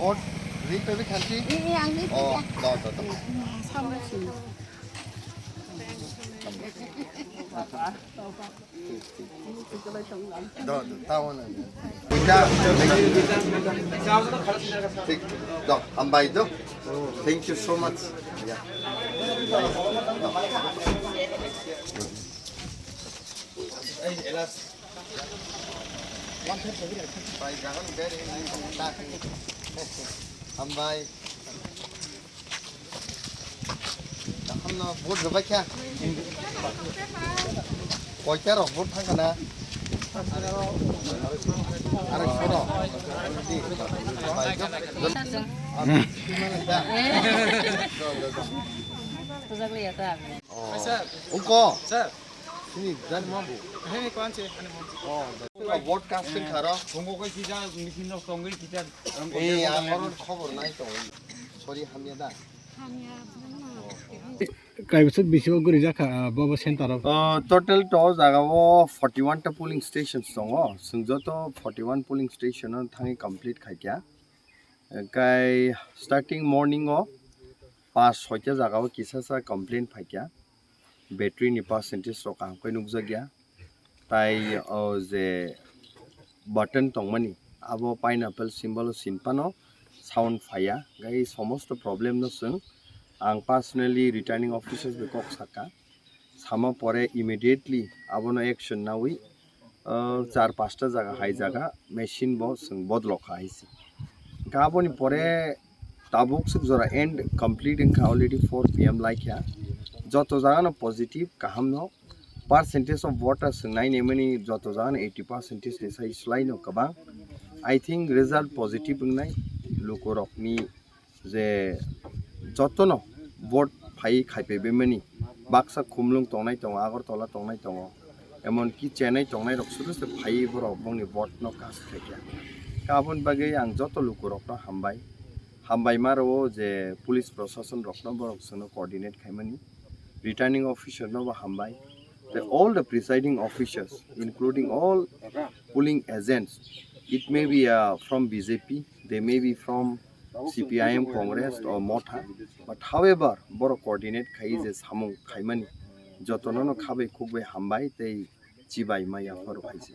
Or read every country? Oh, no. Thank you so much. Yeah. Vote rồi kia. Coi cái rồi vote thằng nào. Ara छोड़ो. उनको sir ini dan mampu. ini kौन से Oh, vote casting karo. Tunggu ko kita mesin no tunggu kita Eh, aku খবর নাই তো. Sorry hamnya dah. কাইবছত বেশিরভাগ করে যাকা বাবা centre Total to jagawo 41 ta polling stations dongo. Sungjoto 41 polling station thangi complete khaikya. Kai starting morning o 5-6 ta jagawo kisasa complaint phaikya. Battery ni percentage roka koi nukjagya. Tai je button tongmani abo pineapple symbol sinpano sound phaya. Gai somosto problem no sung. Ang personally returning officers be kok saka. Sama pore immediately abono action nawi 4-5 জায়গা high জায়গা machine বদল খাইছি গাবনি পরে তাবুক সুক জরা and complete in already 4 PM Laika যত জায়গা না পজিটিভ কাহাম ন পার্সেন্টেজ অফ ওয়াটার নাই নেমনি যত জায়গা 80% লেসাই স্লাইনো কবা আই থিংক রেজাল্ট পজিটিভ নাই লোকরকনি যে যত ন ভোট ফাই খাইপে বেমনি বাক্সা খুমলুং তংনাই তং আগরতলা তংনাই তং এমনকি চেন্নাই তংনাই রকসুরু সে ফাই বড় বংনি ভোট ন কাজ খাইয়া গাবন বাগে আং যত লোকরক হামবাই মারো যে পুলিশ প্রশাসন রকন বড় সনো কোঅর্ডিনেট খাইমানি রিটার্নিং অফিসার ন বা হামবাই all the presiding officers including all polling agents it may be from BJP they may be from CPIM Congress or Motha but however boro coordinate khai je samung khaimani jotono no khabe khugbe hambai tei chibai maya for bhaise